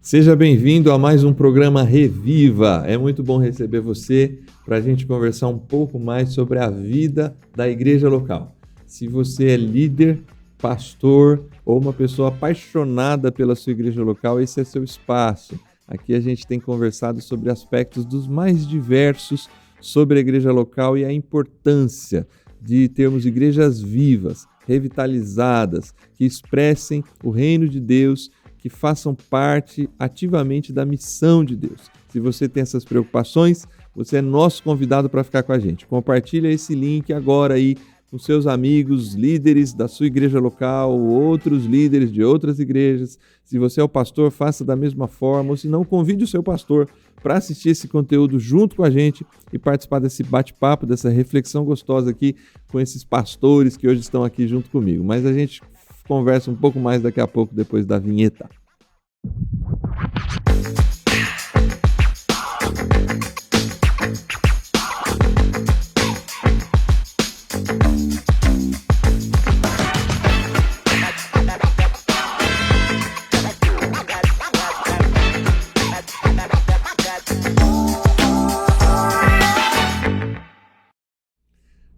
Seja bem-vindo a mais um programa Reviva. É muito bom receber você para a gente conversar um pouco mais sobre a vida da igreja local. Se você é líder, pastor ou uma pessoa apaixonada pela sua igreja local, esse é seu espaço. Aqui a gente tem conversado sobre aspectos dos mais diversos sobre a igreja local e a importância de termos igrejas vivas, revitalizadas, que expressem o reino de Deus, que façam parte ativamente da missão de Deus. Se você tem essas preocupações, você é nosso convidado para ficar com a gente. Compartilha esse link agora aí com seus amigos, líderes da sua igreja local, ou outros líderes de outras igrejas. Se você é o pastor, faça da mesma forma, ou se não, convide o seu pastor para assistir esse conteúdo junto com a gente e participar desse bate-papo, dessa reflexão gostosa aqui com esses pastores que hoje estão aqui junto comigo. Mas a gente conversa um pouco mais daqui a pouco, depois da vinheta.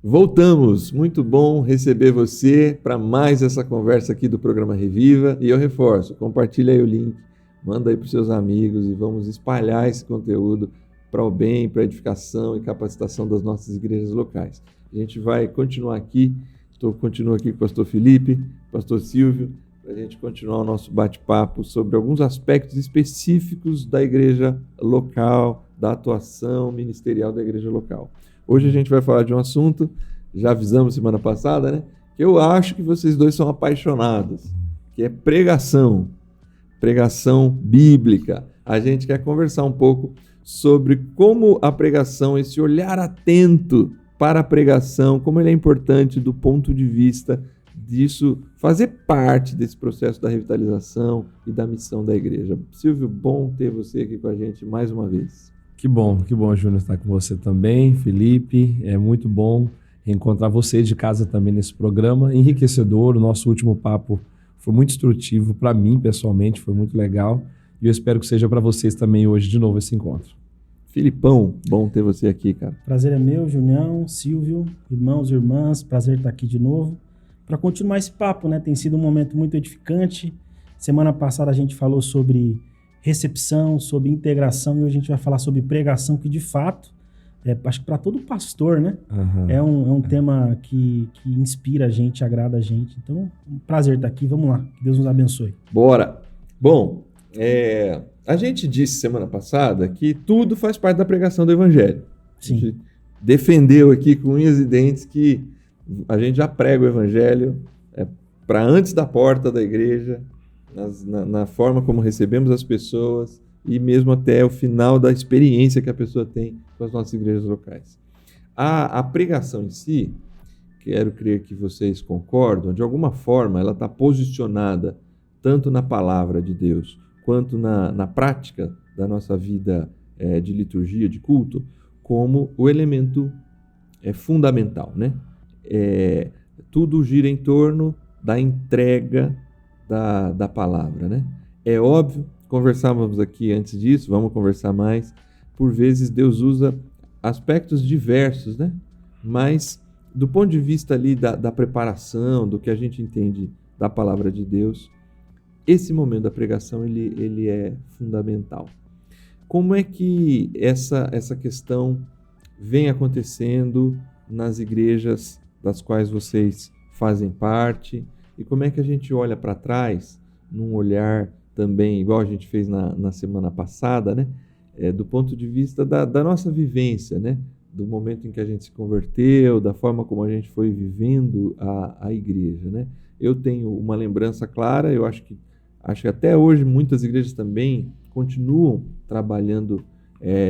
Voltamos, muito bom receber você para mais essa conversa aqui do programa Reviva. E eu reforço, compartilha aí o link, manda aí para os seus amigos e vamos espalhar esse conteúdo para o bem, para a edificação e capacitação das nossas igrejas locais. A gente vai continuar aqui, continuo aqui com o pastor Felipe, pastor Silvio, para a gente continuar o nosso bate-papo sobre alguns aspectos específicos da igreja local, da atuação ministerial da igreja local. Hoje a gente vai falar de um assunto, já avisamos semana passada, né? Que eu acho que vocês dois são apaixonados, que é pregação bíblica. A gente quer conversar um pouco sobre como a pregação, esse olhar atento para a pregação, como ele é importante do ponto de vista disso fazer parte desse processo da revitalização e da missão da igreja. Silvio, bom ter você aqui com a gente mais uma vez. Que bom, Júnior, estar com você também, Felipe. É muito bom reencontrar você de casa também nesse programa. Enriquecedor, o nosso último papo foi muito instrutivo para mim, pessoalmente, foi muito legal. E eu espero que seja para vocês também hoje de novo esse encontro. Filipão, bom ter você aqui, cara. Prazer é meu, Junião, Silvio, irmãos e irmãs, prazer estar aqui de novo. Para continuar esse papo, né? Tem sido um momento muito edificante. Semana passada a gente falou sobre recepção, sobre integração, e hoje a gente vai falar sobre pregação, que de fato, acho que para todo pastor, né? É um tema que inspira a gente, agrada a gente. Então, um prazer estar aqui, vamos lá, que Deus nos abençoe. Bora! Bom, a gente disse semana passada que tudo faz parte da pregação do Evangelho. Sim. A gente defendeu aqui com unhas e dentes que a gente já prega o Evangelho para antes da porta da igreja, na forma como recebemos as pessoas e mesmo até o final da experiência que a pessoa tem com as nossas igrejas locais. A pregação em si, quero crer que vocês concordam, de alguma forma ela está posicionada tanto na palavra de Deus quanto na prática da nossa vida de liturgia, de culto, como o elemento fundamental, né? Tudo gira em torno da entrega da palavra, né? É óbvio, conversávamos aqui antes disso, vamos conversar mais, por vezes Deus usa aspectos diversos, né? Mas do ponto de vista ali da preparação, do que a gente entende da palavra de Deus, esse momento da pregação ele é fundamental. Como é que essa questão vem acontecendo nas igrejas das quais vocês fazem parte? E como é que a gente olha para trás, num olhar também, igual a gente fez na semana passada, né? Do ponto de vista da nossa vivência, né? Do momento em que a gente se converteu, da forma como a gente foi vivendo a igreja, né? Eu tenho uma lembrança clara, eu acho que até hoje muitas igrejas também continuam trabalhando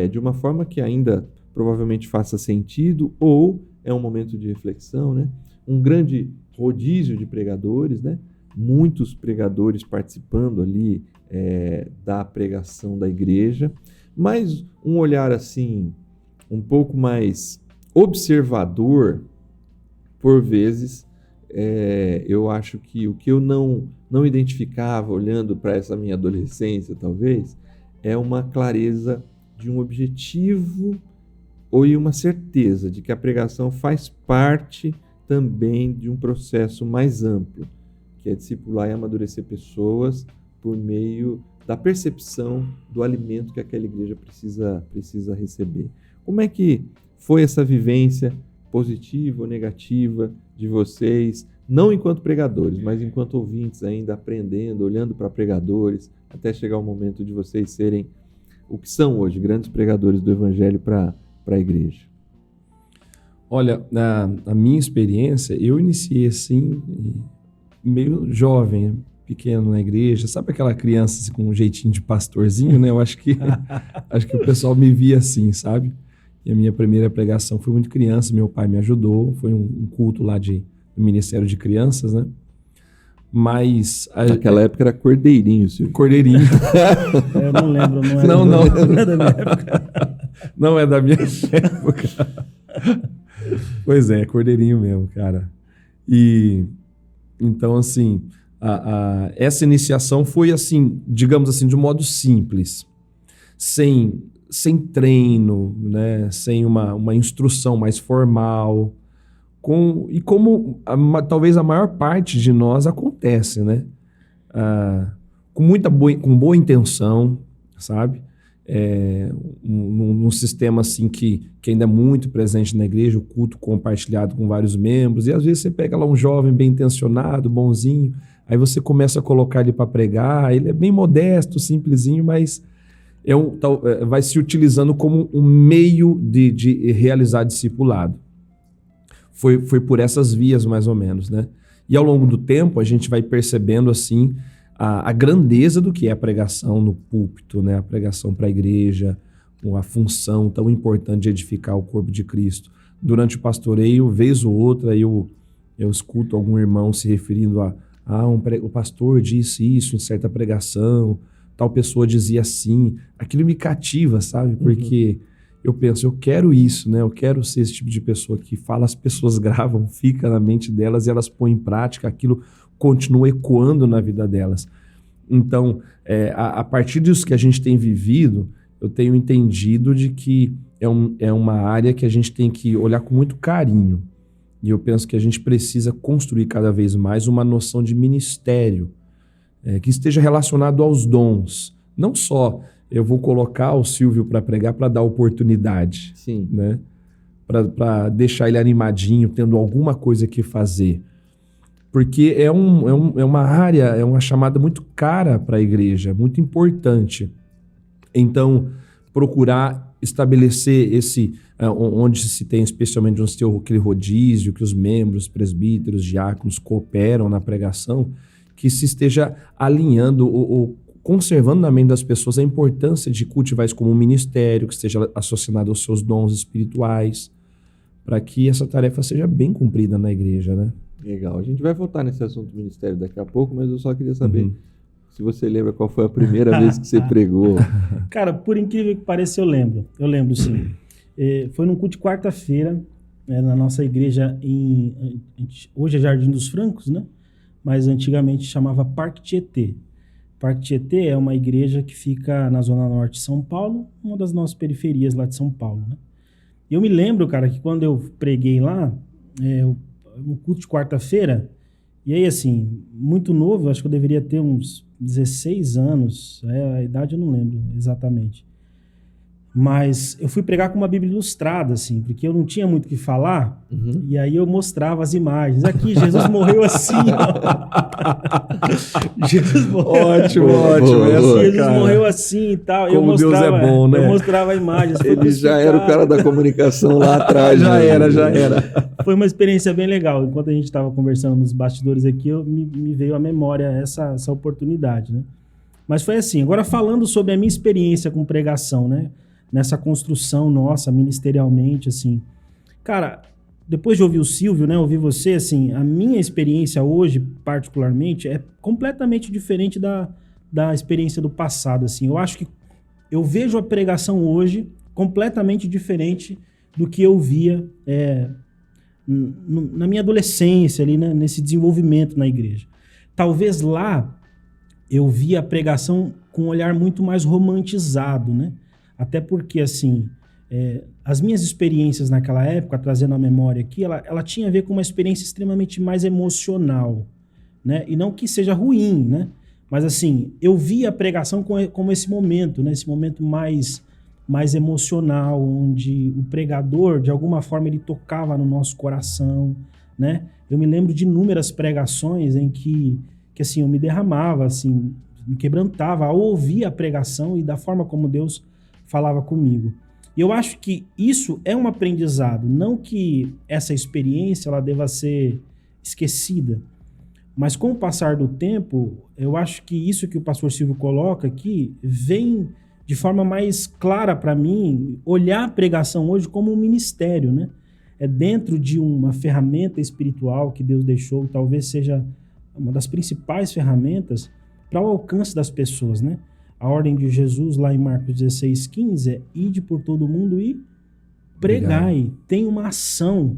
de uma forma que ainda provavelmente faça sentido, ou é um momento de reflexão, né? Um grande rodízio de pregadores, né? Muitos pregadores participando ali da pregação da igreja, mas um olhar assim um pouco mais observador, por vezes, eu acho que o que eu não identificava olhando para essa minha adolescência, talvez, é uma clareza de um objetivo ou uma certeza de que a pregação faz parte também de um processo mais amplo, que é discipular e amadurecer pessoas por meio da percepção do alimento que aquela igreja precisa receber. Como é que foi essa vivência positiva ou negativa de vocês, não enquanto pregadores, mas enquanto ouvintes ainda aprendendo, olhando para pregadores, até chegar o momento de vocês serem o que são hoje, grandes pregadores do evangelho para a igreja? Olha, a minha experiência, eu iniciei assim, meio jovem, pequeno na igreja, sabe aquela criança assim, com um jeitinho de pastorzinho, né? Eu acho que o pessoal me via assim, sabe? E a minha primeira pregação foi muito criança, meu pai me ajudou, foi um culto lá do Ministério de Crianças, né? Mas... Naquela época era Cordeirinho, Silvio. Cordeirinho. Eu não lembro, não é da minha época. Não é da minha época. Pois é Cordeirinho mesmo, cara. E então, assim, essa iniciação foi assim, digamos assim, de um modo simples, sem treino, né? Sem uma instrução mais formal, como talvez a maior parte de nós acontece, né? Com boa intenção, sabe? Num sistema assim que ainda é muito presente na igreja, o culto compartilhado com vários membros, e às vezes você pega lá um jovem bem intencionado, bonzinho, aí você começa a colocar ele para pregar, ele é bem modesto, simplesinho, mas vai se utilizando como um meio de realizar discipulado. Foi por essas vias, mais ou menos, né? E ao longo do tempo, a gente vai percebendo, assim, a grandeza do que é a pregação no púlpito, né? A pregação para a igreja, a função tão importante de edificar o corpo de Cristo. Durante o pastoreio, vez ou outra, eu escuto algum irmão se referindo o pastor disse isso em certa pregação, tal pessoa dizia assim. Aquilo me cativa, sabe? Porque eu penso, eu quero isso, né? Eu quero ser esse tipo de pessoa que fala, as pessoas gravam, fica na mente delas e elas põem em prática, aquilo continua ecoando na vida delas. Então, a partir disso que a gente tem vivido, eu tenho entendido de que é uma área que a gente tem que olhar com muito carinho. E eu penso que a gente precisa construir cada vez mais uma noção de ministério, que esteja relacionado aos dons. Não só eu vou colocar o Silvio para pregar para dar oportunidade, sim, né? Para deixar ele animadinho, tendo alguma coisa que fazer. Porque é uma área, é uma chamada muito cara para a igreja, muito importante. Então, procurar estabelecer onde se tem, especialmente onde se tem aquele rodízio, que os membros, presbíteros, diáconos cooperam na pregação, que se esteja alinhando ou conservando na mente das pessoas a importância de cultivar isso como um ministério, que esteja associado aos seus dons espirituais, para que essa tarefa seja bem cumprida na igreja, né? Legal. A gente vai voltar nesse assunto do ministério daqui a pouco, mas eu só queria saber se você lembra qual foi a primeira vez que você pregou. Cara, por incrível que pareça, eu lembro. Eu lembro, sim. Foi num culto de quarta-feira, na nossa igreja, hoje é Jardim dos Francos, né? Mas antigamente chamava Parque Tietê. Parque Tietê é uma igreja que fica na zona norte de São Paulo, uma das nossas periferias lá de São Paulo, né? E eu me lembro, cara, que quando eu preguei lá, no culto de quarta-feira, e aí, assim, muito novo, acho que eu deveria ter uns 16 anos, a idade eu não lembro exatamente. Mas eu fui pregar com uma Bíblia ilustrada, assim, porque eu não tinha muito o que falar, e aí eu mostrava as imagens. Aqui, Jesus morreu assim, ó. Jesus morreu. Ótimo. Jesus morreu assim e tal. Como Deus é bom, né? Eu mostrava imagens. Ele já era o cara da comunicação lá atrás. Já era. Foi uma experiência bem legal. Enquanto a gente estava conversando nos bastidores aqui, me veio à memória essa oportunidade, né? Mas foi assim. Agora, falando sobre a minha experiência com pregação, né? Nessa construção nossa, ministerialmente, assim. Cara, depois de ouvir o Silvio, né, ouvir você, assim, a minha experiência hoje, particularmente, é completamente diferente da experiência do passado, assim. Eu acho que eu vejo a pregação hoje completamente diferente do que eu via na minha adolescência, ali, né, nesse desenvolvimento na igreja. Talvez lá eu via a pregação com um olhar muito mais romantizado, né? Até porque, assim, as minhas experiências naquela época, trazendo a memória aqui, ela tinha a ver com uma experiência extremamente mais emocional, né? E não que seja ruim, né? Mas, assim, eu via a pregação como esse momento, né? Esse momento mais emocional, onde o pregador, de alguma forma, ele tocava no nosso coração, né? Eu me lembro de inúmeras pregações em que assim, eu me derramava, assim, me quebrantava ao ouvir a pregação e da forma como Deus falava comigo. E eu acho que isso é um aprendizado, não que essa experiência ela deva ser esquecida, mas com o passar do tempo, eu acho que isso que o pastor Silvio coloca aqui vem de forma mais clara para mim olhar a pregação hoje como um ministério, né? É dentro de uma ferramenta espiritual que Deus deixou, talvez seja uma das principais ferramentas para o alcance das pessoas, né? A ordem de Jesus lá em Marcos 16:15 é ide por todo mundo e pregai. Tem uma ação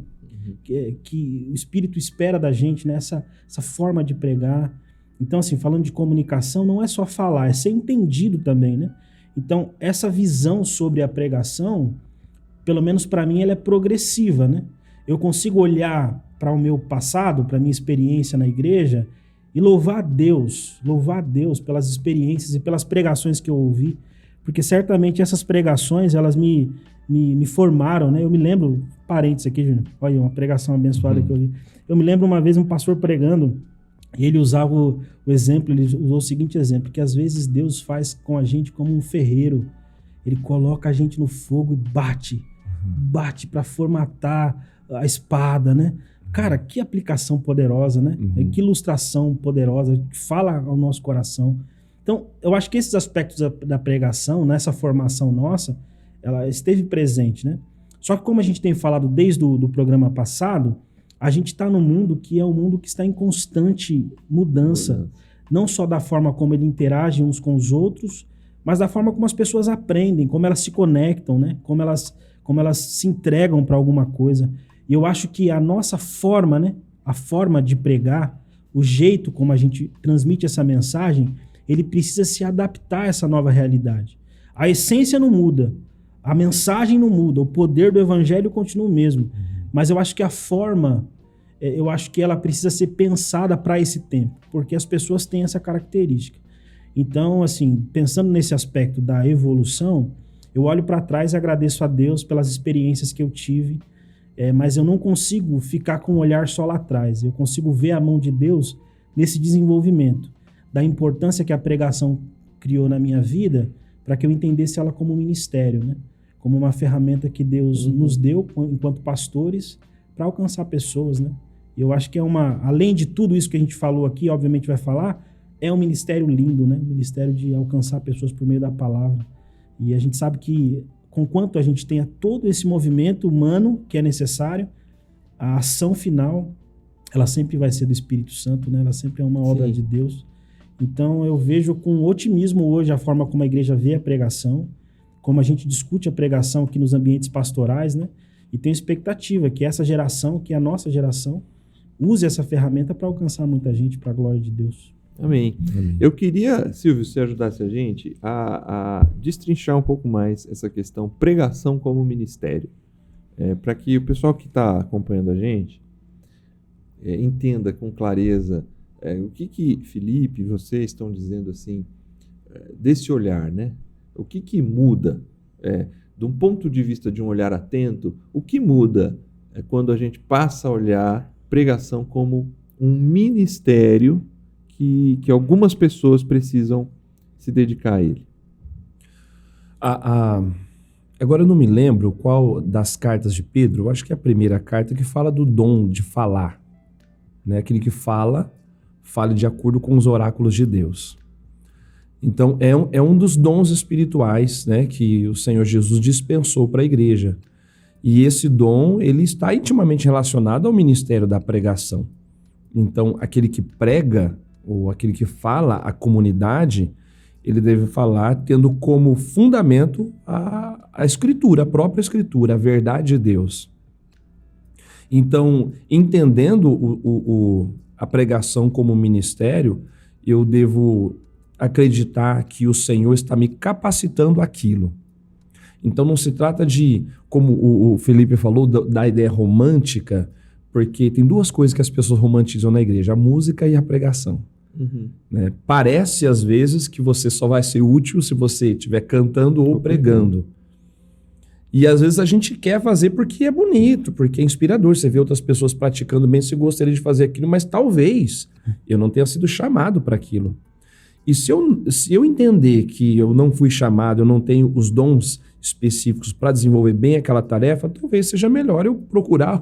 que o Espírito espera da gente, né? Essa forma de pregar. Então, assim, falando de comunicação, não é só falar, é ser entendido também, né? Então, essa visão sobre a pregação, pelo menos para mim, ela é progressiva, né? Eu consigo olhar para o meu passado, para a minha experiência na igreja e louvar a Deus pelas experiências e pelas pregações que eu ouvi, porque certamente essas pregações, elas me formaram, né? Eu me lembro, parênteses aqui, Júnior, olha, uma pregação abençoada que eu vi. Eu me lembro uma vez um pastor pregando, e ele usava o exemplo, ele usou o seguinte exemplo, que às vezes Deus faz com a gente como um ferreiro, ele coloca a gente no fogo e bate para formatar a espada, né? Cara, que aplicação poderosa, né? Que ilustração poderosa, que fala ao nosso coração. Então, eu acho que esses aspectos da pregação, nessa formação nossa, ela esteve presente, né? Só que como a gente tem falado desde o programa passado, a gente está num mundo que é um mundo que está em constante mudança. Não só da forma como ele interage uns com os outros, mas da forma como as pessoas aprendem, como elas se conectam, né? Como elas se entregam para alguma coisa. E eu acho que a nossa forma, né? A forma de pregar, o jeito como a gente transmite essa mensagem, ele precisa se adaptar a essa nova realidade. A essência não muda, a mensagem não muda, o poder do evangelho continua o mesmo. Mas eu acho que a forma, eu acho que ela precisa ser pensada para esse tempo, porque as pessoas têm essa característica. Então, assim, pensando nesse aspecto da evolução, eu olho para trás e agradeço a Deus pelas experiências que eu tive, mas eu não consigo ficar com um olhar só lá atrás. Eu consigo ver a mão de Deus nesse desenvolvimento, da importância que a pregação criou na minha vida, para que eu entendesse ela como um ministério, né? Como uma ferramenta que Deus nos deu enquanto pastores para alcançar pessoas, né? E eu acho que além de tudo isso que a gente falou aqui, obviamente vai falar, é um ministério lindo, né? Um ministério de alcançar pessoas por meio da palavra. E a gente sabe que, conquanto a gente tenha todo esse movimento humano que é necessário, a ação final, ela sempre vai ser do Espírito Santo, né? Ela sempre é uma obra de Deus. Então eu vejo com otimismo hoje a forma como a igreja vê a pregação, como a gente discute a pregação aqui nos ambientes pastorais, né? E tenho expectativa que essa geração, que é a nossa geração, use essa ferramenta para alcançar muita gente para a glória de Deus. Amém. Eu queria, Silvio, se você ajudasse a gente a destrinchar um pouco mais essa questão pregação como ministério, para que o pessoal que está acompanhando a gente entenda com clareza o que Felipe e vocês estão dizendo assim desse olhar, né? O que muda, de um ponto de vista de um olhar atento, o que muda quando a gente passa a olhar pregação como um ministério que algumas pessoas precisam se dedicar a ele? Agora eu não me lembro qual das cartas de Pedro, eu acho que é a primeira carta que fala do dom de falar, né? Aquele que fale de acordo com os oráculos de Deus. Então é um dos dons espirituais, né, que o Senhor Jesus dispensou para a igreja. E esse dom, ele está intimamente relacionado ao ministério da pregação. Então aquele que prega, ou aquele que fala à comunidade, ele deve falar tendo como fundamento a Escritura, a própria Escritura, a verdade de Deus. Então, entendendo a pregação como ministério, eu devo acreditar que o Senhor está me capacitando aquilo. Então, não se trata de, como o Felipe falou, da ideia romântica, porque tem duas coisas que as pessoas romantizam na igreja, a música e a pregação. Né? Parece, às vezes, que você só vai ser útil se você estiver cantando ou pregando. E, às vezes, a gente quer fazer porque é bonito, porque é inspirador. Você vê outras pessoas praticando bem, você gostaria de fazer aquilo, mas talvez eu não tenha sido chamado para aquilo. E se eu entender que eu não fui chamado, eu não tenho os dons específicos para desenvolver bem aquela tarefa, talvez seja melhor eu procurar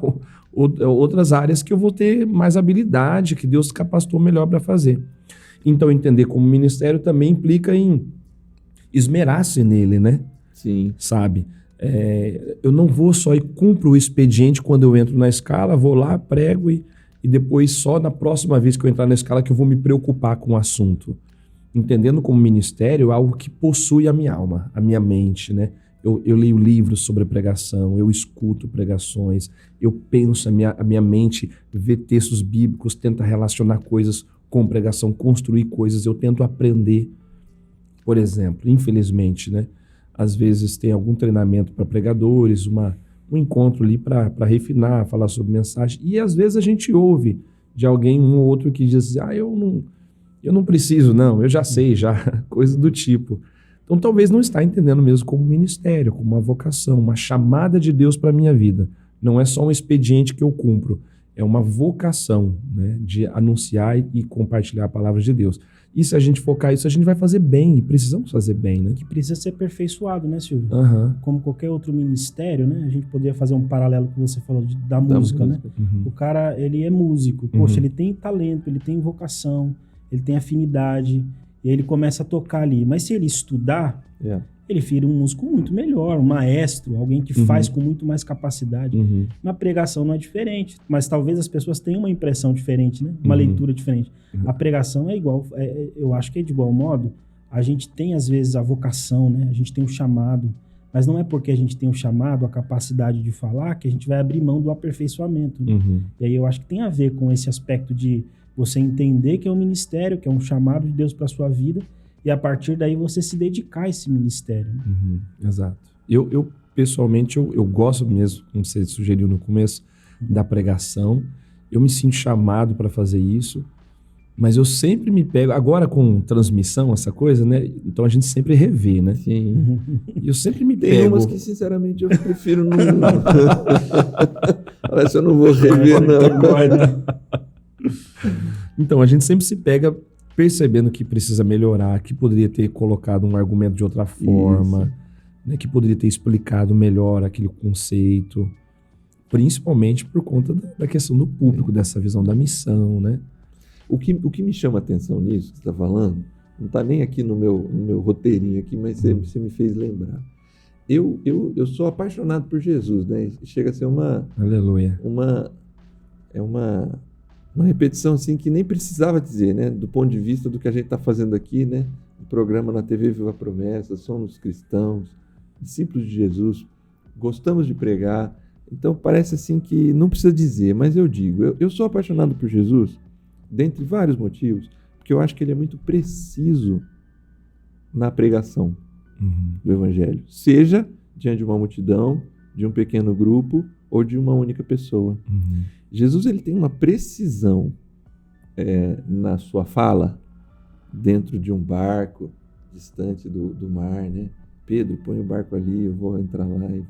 outras áreas que eu vou ter mais habilidade, que Deus capacitou melhor para fazer. Então, entender como ministério também implica em esmerar-se nele, né? Sim. Sabe? Eu não vou só e cumpro o expediente quando eu entro na escala, vou lá, prego e depois só na próxima vez que eu entrar na escala que eu vou me preocupar com o assunto. Entendendo como ministério algo que possui a minha alma, a minha mente, né? Eu leio livros sobre pregação, eu escuto pregações, eu penso, a minha mente vê textos bíblicos, tenta relacionar coisas com pregação, construir coisas, eu tento aprender. Por exemplo, infelizmente, né? Às vezes tem algum treinamento para pregadores, um encontro ali para refinar, falar sobre mensagem, e às vezes a gente ouve de alguém, um ou outro, que diz, eu não preciso, não, eu já sei, já, coisa do tipo. Então, talvez não está entendendo mesmo como ministério, como uma vocação, uma chamada de Deus para a minha vida. Não é só um expediente que eu cumpro, é uma vocação, né, de anunciar e compartilhar a palavra de Deus. E se a gente focar isso, a gente vai fazer bem, e precisamos fazer bem, né? Que precisa ser aperfeiçoado, né, Silvio? Como qualquer outro ministério, né? A gente poderia fazer um paralelo que você falou da música, né? O cara, ele é músico, poxa, ele tem talento, ele tem vocação, ele tem afinidade, e aí ele começa a tocar ali. Mas se ele estudar, ele vira um músico muito melhor, um maestro, alguém que faz com muito mais capacidade. Na pregação não é diferente, mas talvez as pessoas tenham uma impressão diferente, né? Uma leitura diferente. A pregação é igual, eu acho que é de igual modo. A gente tem, às vezes, a vocação, né? A gente tem um chamado, mas não é porque a gente tem um chamado, a capacidade de falar, que a gente vai abrir mão do aperfeiçoamento. Né? E aí eu acho que tem a ver com esse aspecto de você entender que é um ministério, que é um chamado de Deus para a sua vida, e a partir daí você se dedicar a esse ministério. Né? Exato. Eu pessoalmente, eu gosto mesmo, como você sugeriu no começo, da pregação. Eu me sinto chamado para fazer isso, mas eu sempre me pego, agora com transmissão, essa coisa, né? Então a gente sempre revê, né? Sim. E eu sempre me Tem pego... umas que, sinceramente, eu prefiro não... Parece que eu não vou rever, não. Então, a gente sempre se pega percebendo que precisa melhorar, que poderia ter colocado um argumento de outra forma, né, que poderia ter explicado melhor aquele conceito, principalmente por conta da questão do público, dessa visão da missão, né? O que me chama a atenção nisso que você está falando, não está nem aqui no meu roteirinho aqui, mas você me fez lembrar. Eu sou apaixonado por Jesus, né? Chega a ser Aleluia. Uma repetição assim que nem precisava dizer, né? Do ponto de vista do que a gente está fazendo aqui, né? O programa na TV Viva a Promessa, somos cristãos, discípulos de Jesus, gostamos de pregar. Então parece assim que não precisa dizer, mas eu digo, eu sou apaixonado por Jesus, dentre vários motivos, porque eu acho que ele é muito preciso na pregação do Evangelho, seja diante de uma multidão, de um pequeno grupo ou de uma única pessoa. Jesus, ele tem uma precisão na sua fala, dentro de um barco, distante do mar, né? Pedro, põe o barco ali, eu vou entrar lá e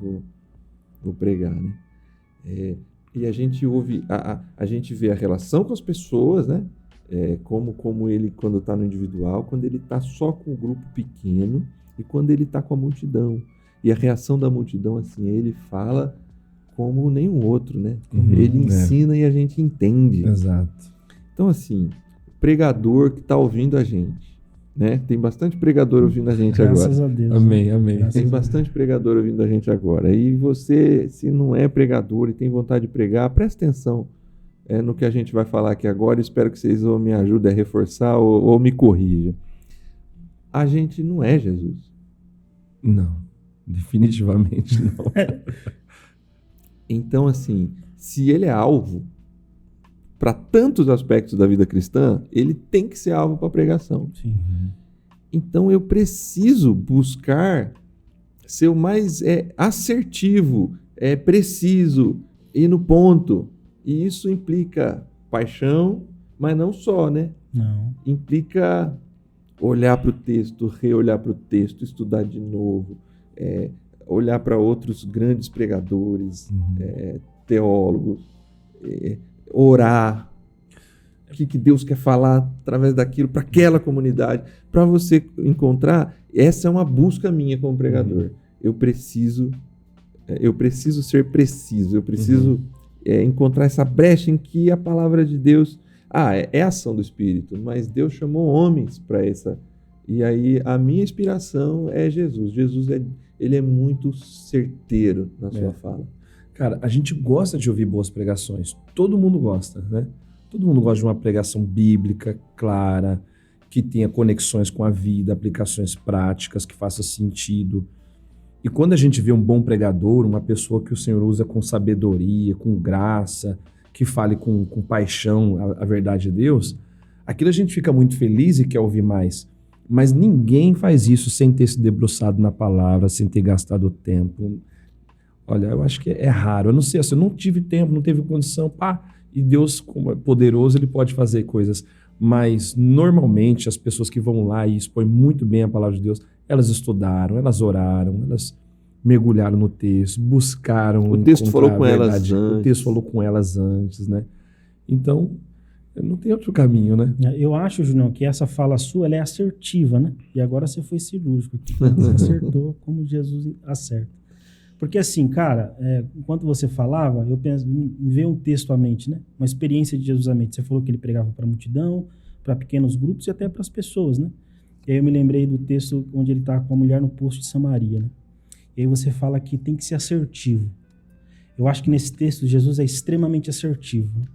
vou pregar, né? E a gente ouve, a gente vê a relação com as pessoas, né? Como ele, quando está no individual, quando ele está só com o grupo pequeno e quando ele está com a multidão. E a reação da multidão, assim, ele fala como nenhum outro, né? Ele ensina e a gente entende. Exato. Então, assim, pregador que está ouvindo a gente, né? Tem bastante pregador ouvindo a gente agora. Graças a Deus. Amém. Tem bastante pregador ouvindo a gente agora. E você, se não é pregador e tem vontade de pregar, presta atenção no que a gente vai falar aqui agora. Espero que vocês ou me ajudem a reforçar ou me corrijam. A gente não é Jesus. Não, definitivamente não. Então, assim, se ele é alvo para tantos aspectos da vida cristã, ele tem que ser alvo para a pregação. Sim. Então eu preciso buscar ser o mais assertivo, preciso, ir no ponto. E isso implica paixão, mas não só, né? Não. Implica olhar para o texto, reolhar para o texto, estudar de novo, olhar para outros grandes pregadores, teólogos, orar. O que Deus quer falar através daquilo para aquela comunidade. Para você encontrar, essa é uma busca minha como pregador. Eu preciso ser preciso, eu preciso encontrar essa brecha em que a palavra de Deus... é ação do Espírito, mas Deus chamou homens para essa. E aí a minha inspiração é Jesus. Jesus ele é muito certeiro na sua fala. Cara, a gente gosta de ouvir boas pregações. Todo mundo gosta, né? Todo mundo gosta de uma pregação bíblica, clara, que tenha conexões com a vida, aplicações práticas, que faça sentido. E quando a gente vê um bom pregador, uma pessoa que o Senhor usa com sabedoria, com graça, que fale com paixão a verdade de Deus, aquilo a gente fica muito feliz e quer ouvir mais. Mas ninguém faz isso sem ter se debruçado na palavra, sem ter gastado tempo. Olha, eu acho que é raro. Eu não sei, assim, eu não tive tempo, não teve condição. E Deus, como é poderoso, ele pode fazer coisas. Mas, normalmente, as pessoas que vão lá e expõem muito bem a palavra de Deus, elas estudaram, elas oraram, elas mergulharam no texto, buscaram... O texto falou com elas antes. O texto falou com elas antes, né? Então, não tem outro caminho, né? Eu acho, Julião, que essa fala sua, ela é assertiva, né? E agora você foi cirúrgico aqui. Você acertou como Jesus acerta. Porque assim, cara, enquanto você falava, me veio um texto à mente, né? Uma experiência de Jesus à mente. Você falou que ele pregava para a multidão, para pequenos grupos e até para as pessoas, né? E aí eu me lembrei do texto onde ele está com a mulher no poço de Samaria, né? E aí você fala que tem que ser assertivo. Eu acho que nesse texto Jesus é extremamente assertivo, né?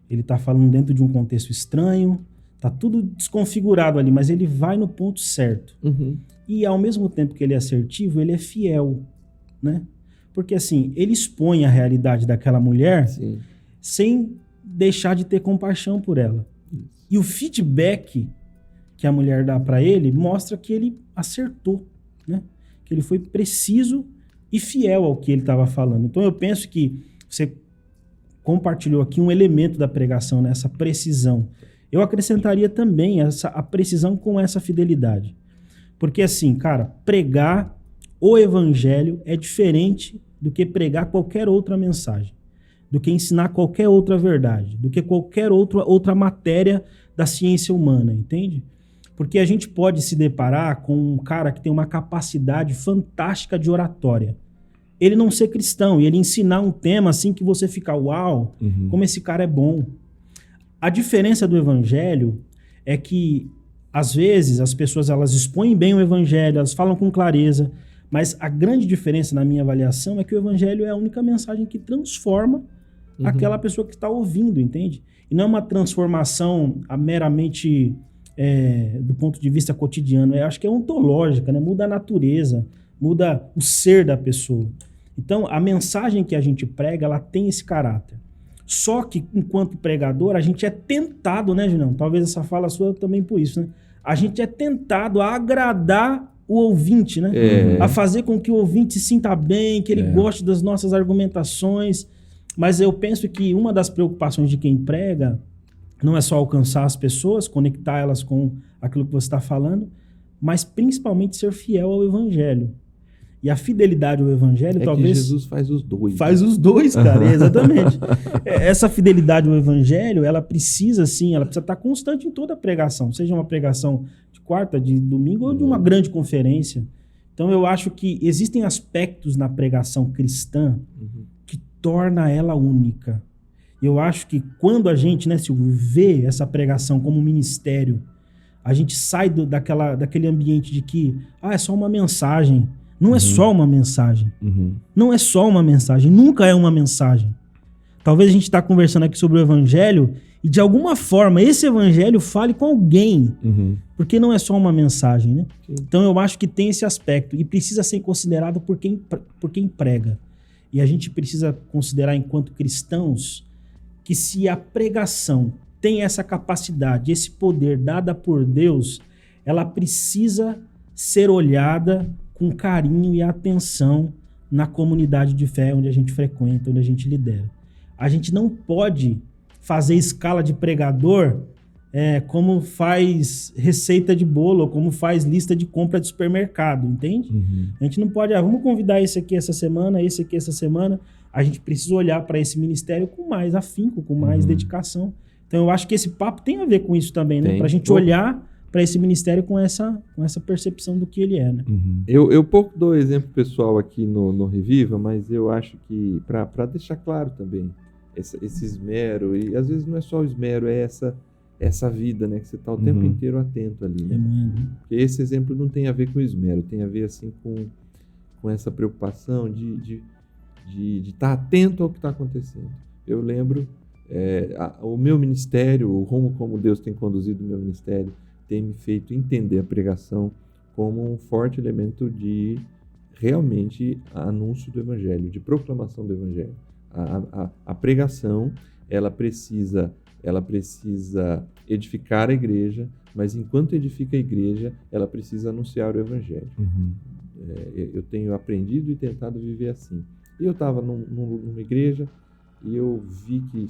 Ele está falando dentro de um contexto estranho, tá tudo desconfigurado ali, mas ele vai no ponto certo. E ao mesmo tempo que ele é assertivo, ele é fiel, né? Porque assim, ele expõe a realidade daquela mulher sem deixar de ter compaixão por ela. E o feedback que a mulher dá para ele mostra que ele acertou, né? Que ele foi preciso e fiel ao que ele estava falando. Então eu penso que você compartilhou aqui um elemento da pregação, né? Essa precisão. Eu acrescentaria também a precisão com essa fidelidade. Porque assim, cara, pregar o evangelho é diferente do que pregar qualquer outra mensagem, do que ensinar qualquer outra verdade, do que qualquer outra matéria da ciência humana, entende? Porque a gente pode se deparar com um cara que tem uma capacidade fantástica de oratória. Ele não ser cristão e ele ensinar um tema assim que você fica, uau, como esse cara é bom. A diferença do evangelho é que, às vezes, as pessoas elas expõem bem o evangelho, elas falam com clareza, mas a grande diferença na minha avaliação é que o evangelho é a única mensagem que transforma aquela pessoa que está ouvindo, entende? E não é uma transformação meramente do ponto de vista cotidiano, eu acho que é ontológica, né? Muda a natureza, muda o ser da pessoa. Então, a mensagem que a gente prega, ela tem esse caráter. Só que, enquanto pregador, a gente é tentado, né, Julião? Talvez essa fala sua também por isso, né? A gente é tentado a agradar o ouvinte, né? A fazer com que o ouvinte se sinta bem, que ele goste das nossas argumentações. Mas eu penso que uma das preocupações de quem prega não é só alcançar as pessoas, conectar elas com aquilo que você está falando, mas principalmente ser fiel ao evangelho. E a fidelidade ao evangelho talvez... que Jesus faz os dois. Faz os dois, cara, exatamente. Essa fidelidade ao evangelho, ela precisa estar constante em toda a pregação, seja uma pregação de quarta, de domingo ou de uma grande conferência. Então eu acho que existem aspectos na pregação cristã que torna ela única. Eu acho que quando a gente, né, Silvio, vê essa pregação como um ministério, a gente sai daquele ambiente de que é só uma mensagem. Não é só uma mensagem. Não é só uma mensagem. Nunca é uma mensagem. Talvez a gente está conversando aqui sobre o evangelho e de alguma forma esse evangelho fale com alguém. Porque não é só uma mensagem, né? Então eu acho que tem esse aspecto e precisa ser considerado por quem prega. E a gente precisa considerar, enquanto cristãos, que se a pregação tem essa capacidade, esse poder dada por Deus, ela precisa ser olhada com carinho e atenção na comunidade de fé onde a gente frequenta, onde a gente lidera. A gente não pode fazer escala de pregador como faz receita de bolo, ou como faz lista de compra de supermercado, entende? Uhum. A gente não pode, vamos convidar esse aqui essa semana, esse aqui essa semana. A gente precisa olhar para esse ministério com mais afinco, com mais dedicação. Então eu acho que esse papo tem a ver com isso também, né? Para a gente olhar para esse ministério com essa percepção do que ele é, né? Uhum. Eu pouco dou exemplo pessoal aqui no Reviva, mas eu acho que, para deixar claro também, esse esmero, e às vezes não é só o esmero, é essa vida, né? Que você está o tempo inteiro atento ali, né? Porque esse exemplo não tem a ver com esmero, tem a ver assim com essa preocupação de estar atento ao que está acontecendo. Eu lembro, o meu ministério, o rumo como Deus tem conduzido o meu ministério, tem me feito entender a pregação como um forte elemento de realmente anúncio do Evangelho, de proclamação do Evangelho. A pregação, ela precisa edificar a igreja, mas enquanto edifica a igreja, ela precisa anunciar o Evangelho. Uhum. Eu tenho aprendido e tentado viver assim. E eu estava numa igreja e eu vi que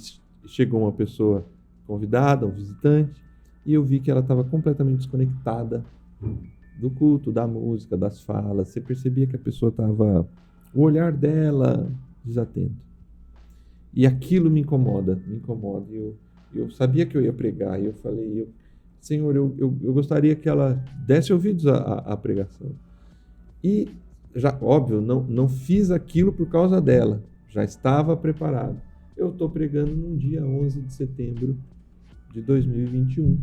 chegou uma pessoa convidada, um visitante, e eu vi que ela estava completamente desconectada do culto, da música, das falas. Você percebia que a pessoa estava... O olhar dela desatento. E aquilo me incomoda. Eu sabia que eu ia pregar, e eu falei, Senhor, eu gostaria que ela desse ouvidos à pregação. E, já óbvio, não fiz aquilo por causa dela. Já estava preparado. Eu estou pregando no dia 11 de setembro de 2021.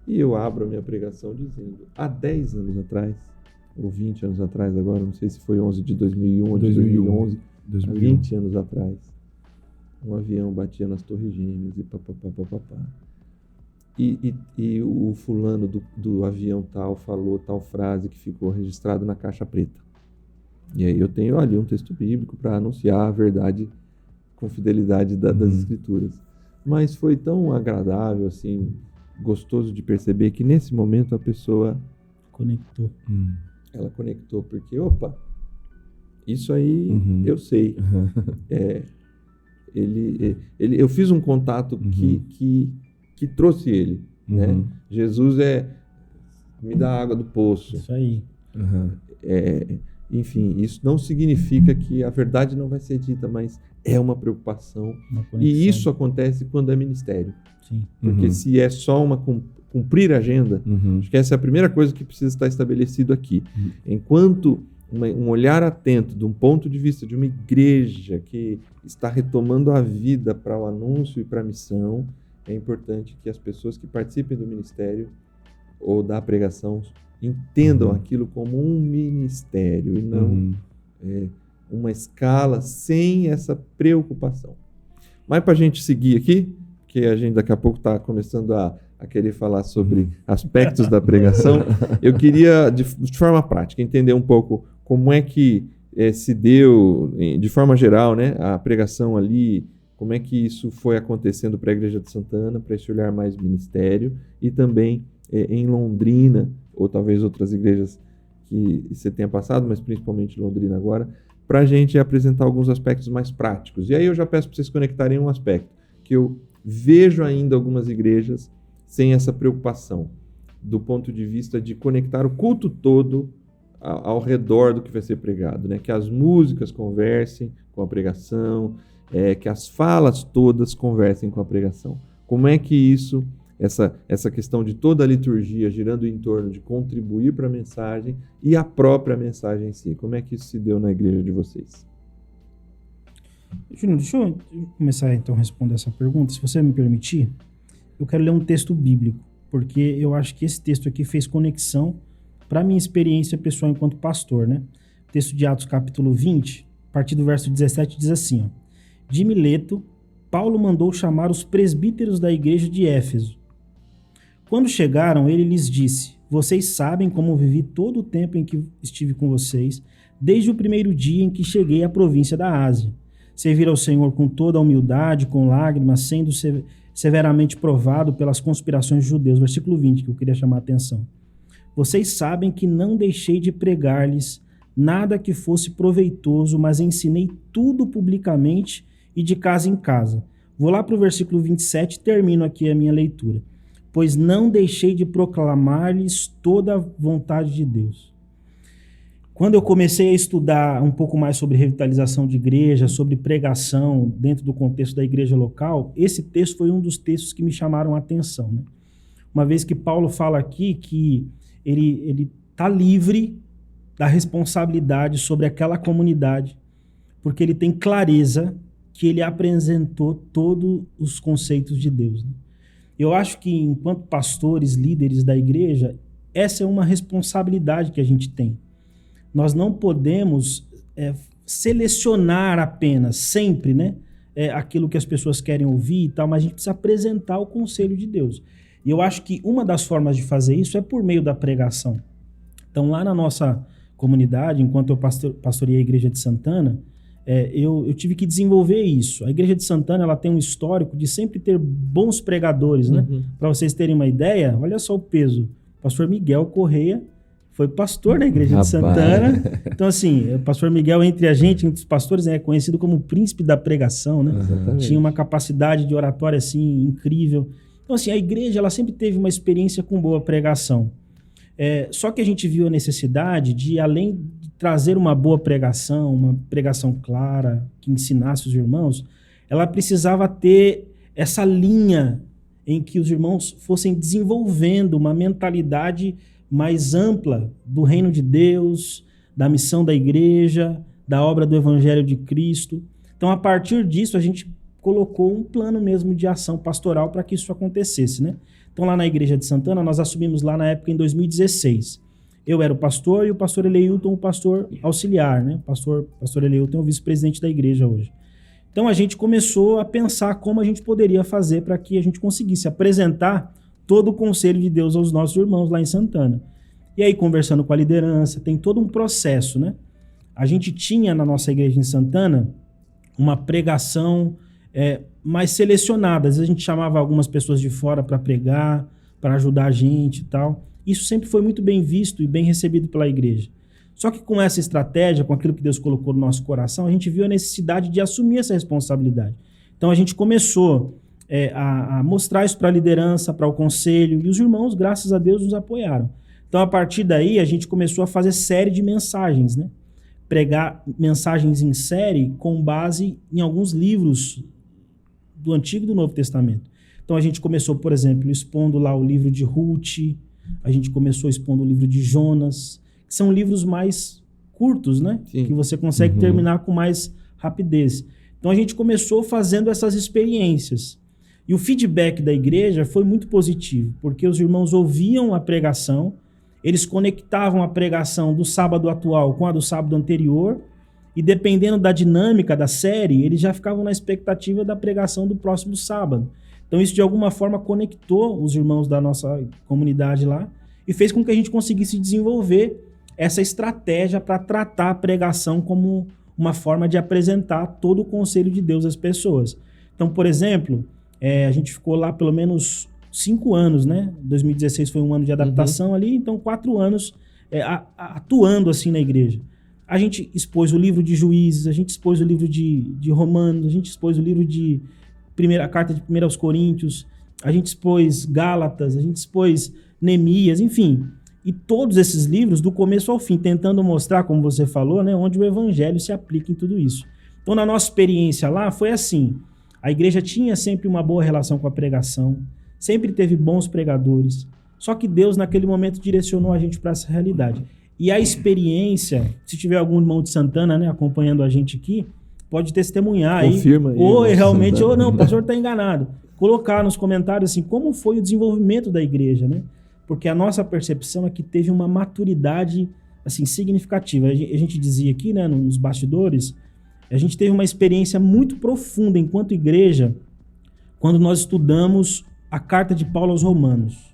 E eu abro a minha pregação dizendo, há 10 anos atrás, ou 20 anos atrás agora, não sei se foi 11 de 2001 ou de 2011, 20 anos atrás, um avião batia nas Torres Gêmeas e papapá. E o fulano do avião tal falou tal frase que ficou registrado na caixa preta. E aí eu tenho ali um texto bíblico para anunciar a verdade com fidelidade das Escrituras. Mas foi tão agradável, assim, gostoso de perceber que nesse momento a pessoa conectou. Ela conectou, porque, isso aí eu sei. Eu fiz um contato que trouxe ele. Né? Jesus me dá água do poço. Isso aí. Enfim, isso não significa que a verdade não vai ser dita, mas é uma preocupação. E isso acontece quando é ministério. Sim. Porque se é só cumprir a agenda, acho que essa é a primeira coisa que precisa estar estabelecido aqui. Enquanto um olhar atento, de um ponto de vista de uma igreja que está retomando a vida para o anúncio e para a missão, é importante que as pessoas que participem do ministério ou da pregação entendam aquilo como um ministério e não uma escala sem essa preocupação. Mas para a gente seguir aqui, que a gente daqui a pouco está começando a querer falar sobre aspectos da pregação, eu queria, de forma prática, entender um pouco como é que se deu, de forma geral, né, a pregação ali, como é que isso foi acontecendo para a Igreja de Santana, para esse olhar mais ministério, e também em Londrina, ou talvez outras igrejas que você tenha passado, mas principalmente Londrina agora, para a gente apresentar alguns aspectos mais práticos. E aí eu já peço para vocês conectarem um aspecto, que eu vejo ainda algumas igrejas sem essa preocupação, do ponto de vista de conectar o culto todo ao redor do que vai ser pregado, né? Que as músicas conversem com a pregação, que as falas todas conversem com a pregação. Como é que isso, essa questão de toda a liturgia girando em torno de contribuir para a mensagem e a própria mensagem em si, como é que isso se deu na igreja de vocês? Júnior, deixa eu começar então a responder essa pergunta, se você me permitir. Eu quero ler um texto bíblico, porque eu acho que esse texto aqui fez conexão para a minha experiência pessoal enquanto pastor, né? O texto de Atos capítulo 20, a partir do verso 17, diz assim, ó: De Mileto, Paulo mandou chamar os presbíteros da igreja de Éfeso. Quando chegaram, ele lhes disse: vocês sabem como vivi todo o tempo em que estive com vocês, desde o primeiro dia em que cheguei à província da Ásia. Servir ao Senhor com toda a humildade, com lágrimas, sendo severamente provado pelas conspirações dos judeus. Versículo 20, que eu queria chamar a atenção. Vocês sabem que não deixei de pregar-lhes nada que fosse proveitoso, mas ensinei tudo publicamente e de casa em casa. Vou lá para o versículo 27 e termino aqui a minha leitura. Pois não deixei de proclamar-lhes toda a vontade de Deus. Quando eu comecei a estudar um pouco mais sobre revitalização de igreja, sobre pregação dentro do contexto da igreja local, esse texto foi um dos textos que me chamaram a atenção, né? Uma vez que Paulo fala aqui que ele está livre da responsabilidade sobre aquela comunidade, porque ele tem clareza que ele apresentou todos os conceitos de Deus, né? Eu acho que, enquanto pastores, líderes da igreja, essa é uma responsabilidade que a gente tem. Nós não podemos selecionar apenas, sempre, né, aquilo que as pessoas querem ouvir e tal, mas a gente precisa apresentar o conselho de Deus. E eu acho que uma das formas de fazer isso é por meio da pregação. Então, lá na nossa comunidade, enquanto eu pastoreei a Igreja de Santana, eu tive que desenvolver isso. A Igreja de Santana, ela tem um histórico de sempre ter bons pregadores, né? Para vocês terem uma ideia, olha só o peso. O pastor Miguel Correia foi pastor da Igreja de Santana. Então, assim, o pastor Miguel, entre a gente, entre os pastores, é conhecido como o príncipe da pregação, né? Exatamente. Tinha uma capacidade de oratória, assim, incrível. Então, assim, a igreja, ela sempre teve uma experiência com boa pregação. Só que a gente viu a necessidade de, além de trazer uma boa pregação, uma pregação clara, que ensinasse os irmãos, ela precisava ter essa linha em que os irmãos fossem desenvolvendo uma mentalidade mais ampla do reino de Deus, da missão da igreja, da obra do Evangelho de Cristo. Então, a partir disso, a gente colocou um plano mesmo de ação pastoral para que isso acontecesse, né? Então, lá na Igreja de Santana, nós assumimos lá na época, em 2016. Eu era o pastor e o pastor Eleilton, o pastor auxiliar, né? O pastor Eleilton é o vice-presidente da igreja hoje. Então, a gente começou a pensar como a gente poderia fazer para que a gente conseguisse apresentar todo o conselho de Deus aos nossos irmãos lá em Santana. E aí, conversando com a liderança, tem todo um processo, né? A gente tinha na nossa igreja em Santana uma pregação mais selecionada. Às vezes a gente chamava algumas pessoas de fora para pregar, para ajudar a gente e tal. Isso sempre foi muito bem visto e bem recebido pela igreja. Só que com essa estratégia, com aquilo que Deus colocou no nosso coração, a gente viu a necessidade de assumir essa responsabilidade. Então a gente começou a mostrar isso para a liderança, para o conselho, e os irmãos, graças a Deus, nos apoiaram. Então, a partir daí, a gente começou a fazer série de mensagens, né? Pregar mensagens em série com base em alguns livros do Antigo e do Novo Testamento. Então, a gente começou, por exemplo, expondo lá o livro de Ruth, a gente começou expondo o livro de Jonas, que são livros mais curtos, né? Sim. Que você consegue terminar com mais rapidez. Então, a gente começou fazendo essas experiências. E o feedback da igreja foi muito positivo, porque os irmãos ouviam a pregação, eles conectavam a pregação do sábado atual com a do sábado anterior, e dependendo da dinâmica da série, eles já ficavam na expectativa da pregação do próximo sábado. Então isso de alguma forma conectou os irmãos da nossa comunidade lá e fez com que a gente conseguisse desenvolver essa estratégia para tratar a pregação como uma forma de apresentar todo o conselho de Deus às pessoas. Então, por exemplo, a gente ficou lá pelo menos 5 anos, né? 2016 foi um ano de adaptação ali, então 4 anos atuando assim na igreja. A gente expôs o livro de Juízes, a gente expôs o livro de Romanos, a gente expôs o livro de a carta de 1 aos Coríntios, a gente expôs Gálatas, a gente expôs Neemias, enfim. E todos esses livros, do começo ao fim, tentando mostrar, como você falou, né, onde o evangelho se aplica em tudo isso. Então, na nossa experiência lá, foi assim. A igreja tinha sempre uma boa relação com a pregação, sempre teve bons pregadores, só que Deus, naquele momento, direcionou a gente para essa realidade. E a experiência, se tiver algum irmão de Santana, né, acompanhando a gente aqui, pode testemunhar aí. Confirma aí. Ou realmente, ou não, o pastor está enganado. Colocar nos comentários assim, como foi o desenvolvimento da igreja, né? Porque a nossa percepção é que teve uma maturidade assim, significativa. A gente dizia aqui, né, nos bastidores, a gente teve uma experiência muito profunda enquanto igreja, quando nós estudamos a carta de Paulo aos Romanos.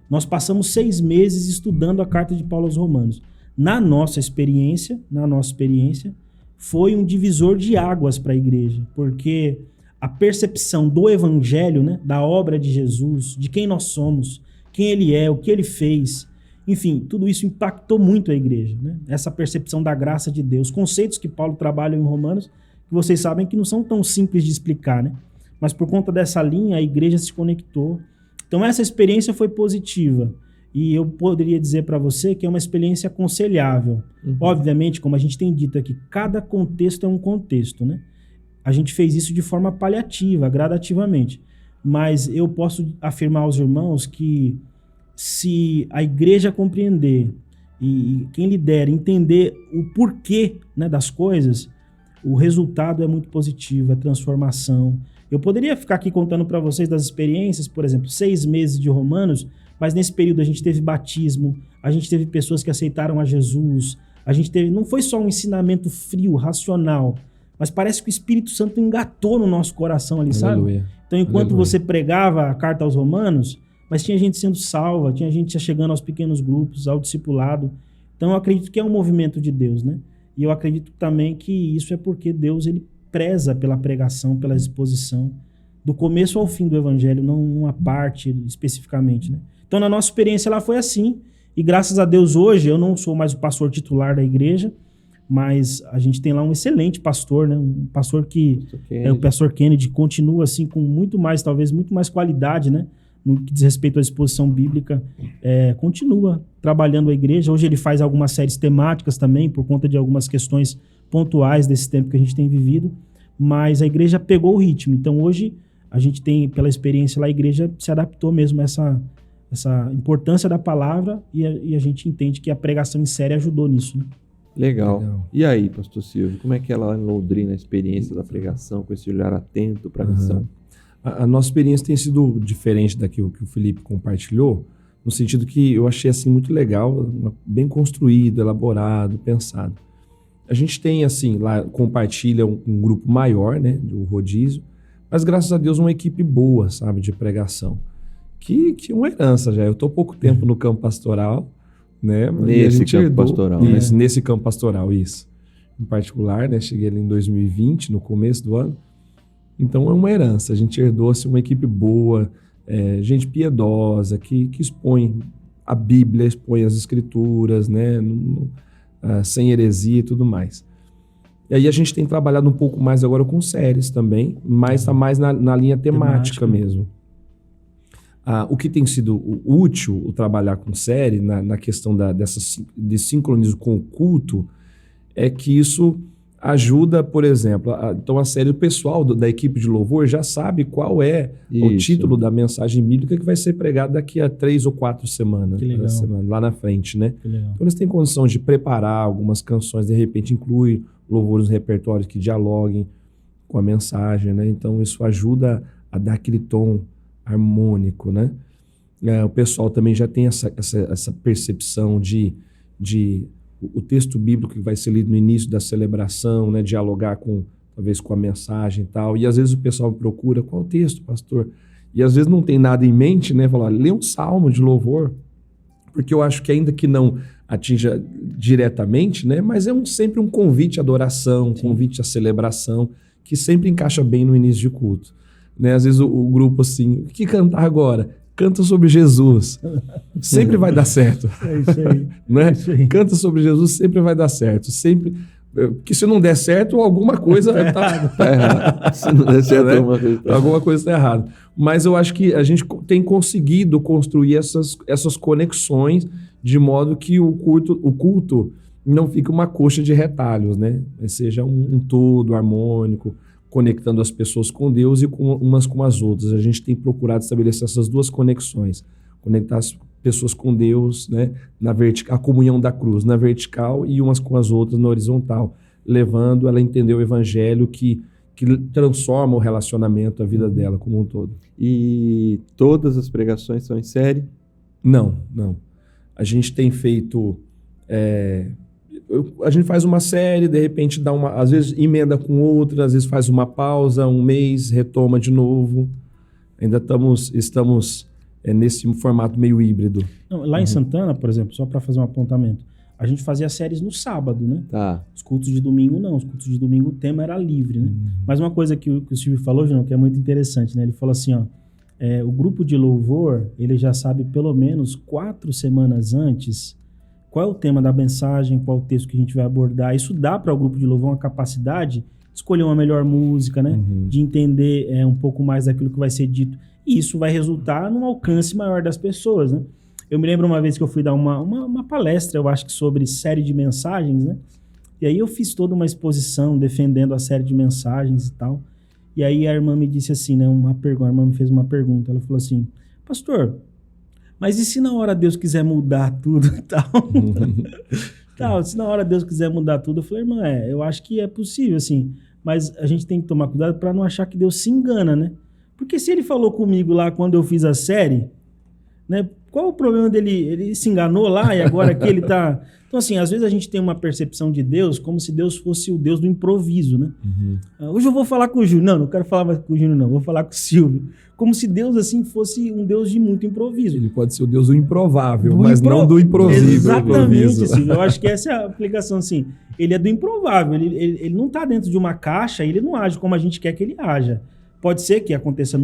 Nós passamos 6 meses estudando a carta de Paulo aos Romanos. Na nossa experiência, foi um divisor de águas para a igreja, porque a percepção do evangelho, né, da obra de Jesus, de quem nós somos, quem ele é, o que ele fez, enfim, tudo isso impactou muito a igreja, né? Essa percepção da graça de Deus, conceitos que Paulo trabalha em Romanos, que vocês sabem que não são tão simples de explicar, né? Mas por conta dessa linha, a igreja se conectou. Então essa experiência foi positiva. E eu poderia dizer para você que é uma experiência aconselhável. Obviamente, como a gente tem dito aqui, cada contexto é um contexto, né? A gente fez isso de forma paliativa, gradativamente. Mas eu posso afirmar aos irmãos que se a igreja compreender e quem lidera entender o porquê, né, das coisas, o resultado é muito positivo, é transformação. Eu poderia ficar aqui contando para vocês das experiências, por exemplo, 6 meses de Romanos, mas nesse período a gente teve batismo, a gente teve pessoas que aceitaram a Jesus, a gente teve, não foi só um ensinamento frio, racional, mas parece que o Espírito Santo engatou no nosso coração ali, Aleluia. sabe? Então, enquanto Aleluia. você pregava a carta aos Romanos, mas tinha gente sendo salva, tinha gente chegando aos pequenos grupos, ao discipulado. Então, eu acredito que é um movimento de Deus, né? E eu acredito também que isso é porque Deus, ele preza pela pregação, pela exposição, do começo ao fim do evangelho, não uma parte especificamente, né? Então, na nossa experiência, ela foi assim. E graças a Deus, hoje, eu não sou mais o pastor titular da igreja, mas a gente tem lá um excelente pastor, né? Um pastor que é o pastor Kennedy, continua assim com muito mais, talvez muito mais qualidade, né? No que diz respeito à exposição bíblica, continua trabalhando a igreja. Hoje ele faz algumas séries temáticas também, por conta de algumas questões pontuais desse tempo que a gente tem vivido, mas a igreja pegou o ritmo. Então hoje a gente tem, pela experiência lá, a igreja se adaptou mesmo a essa importância da palavra e a gente entende que a pregação em série ajudou nisso, né? Legal. E aí, pastor Silvio, como é que é lá em Londrina a experiência da pregação, com esse olhar atento para a missão? A nossa experiência tem sido diferente daquilo que o Felipe compartilhou, no sentido que eu achei assim muito legal, bem construído, elaborado, pensado. A gente tem assim, lá compartilha um grupo maior, né, do rodízio, mas graças a Deus uma equipe boa, sabe, de pregação, que é uma herança já. Eu estou pouco tempo no campo pastoral, né? Nesse campo pastoral, né? Nesse campo pastoral, isso. Em particular, né, cheguei ali em 2020, no começo do ano. Então é uma herança, a gente herdou assim, uma equipe boa, gente piedosa, que expõe a Bíblia, expõe as Escrituras, né, sem heresia e tudo mais. E aí a gente tem trabalhado um pouco mais agora com séries também, mas está mais na linha temática mesmo. O que tem sido útil, o trabalhar com série, na questão de sincronismo com o culto, é que isso ajuda, por exemplo, então a série, o pessoal da equipe de louvor já sabe qual é o título da mensagem bíblica que vai ser pregada daqui a 3 ou 4 semanas, lá na frente, né? Então eles têm condição de preparar algumas canções, de repente inclui louvores no repertório que dialoguem com a mensagem, né? Então isso ajuda a dar aquele tom harmônico, né? O pessoal também já tem essa percepção de o texto bíblico que vai ser lido no início da celebração, né, dialogar talvez com a mensagem e tal. E às vezes o pessoal me procura, qual o texto, pastor? E às vezes não tem nada em mente, né? Falar, lê um salmo de louvor, porque eu acho que ainda que não atinja diretamente, né, mas é sempre um convite à adoração, um convite à celebração, que sempre encaixa bem no início de culto. Né? Às vezes o grupo assim, o que cantar agora? Canta sobre Jesus, sempre vai dar certo. É isso aí. Né? É isso aí. Canta sobre Jesus, sempre vai dar certo. Sempre, porque se não der certo, alguma coisa está errado. Se não der certo, alguma coisa está errada. Mas eu acho que a gente tem conseguido construir essas conexões de modo que o culto não fique uma coxa de retalhos, né? Seja um todo harmônico, conectando as pessoas com Deus e umas com as outras. A gente tem procurado estabelecer essas duas conexões. Conectar as pessoas com Deus, né, na vertical, a comunhão da cruz na vertical e umas com as outras na horizontal, levando ela a entender o evangelho que transforma o relacionamento, a vida dela como um todo. E todas as pregações são em série? Não. A gente tem feito... a gente faz uma série, de repente às vezes emenda com outra, às vezes faz uma pausa, um mês, retoma de novo. ainda estamos nesse formato meio híbrido. Não, lá em Santana, por exemplo, só para fazer um apontamento, a gente fazia séries no sábado, né? Tá. Os cultos de domingo não. Os cultos de domingo o tema era livre, né? Mas uma coisa que o Silvio falou, João, que é muito interessante, né? Ele falou assim, ó, o grupo de louvor, ele já sabe pelo menos 4 semanas antes qual é o tema da mensagem, qual é o texto que a gente vai abordar. Isso dá para o grupo de louvor uma capacidade de escolher uma melhor música, né? De entender um pouco mais daquilo que vai ser dito. E isso vai resultar num alcance maior das pessoas, né? Eu me lembro uma vez que eu fui dar uma palestra, eu acho que sobre série de mensagens, né? E aí eu fiz toda uma exposição defendendo a série de mensagens e tal. E aí a irmã me disse assim, né? A irmã me fez uma pergunta. Ela falou assim, pastor, mas e se na hora Deus quiser mudar tudo e tal? Se na hora Deus quiser mudar tudo, eu falei, irmã, eu acho que é possível, assim. Mas a gente tem que tomar cuidado para não achar que Deus se engana, né? Porque se ele falou comigo lá quando eu fiz a série, né? Qual o problema dele? Ele se enganou lá e agora que ele tá... Então, assim, às vezes a gente tem uma percepção de Deus como se Deus fosse o Deus do improviso, né? Hoje eu vou falar com o Júnior. Não quero falar mais com o Júnior, não. Vou falar com o Silvio. Como se Deus, assim, fosse um Deus de muito improviso. Ele pode ser o Deus do improvável, mas não do improviso. Exatamente, Silvio. Eu acho que essa é a aplicação, assim. Ele é do improvável. Ele não tá dentro de uma caixa, ele não age como a gente quer que ele haja. Pode ser que aconteça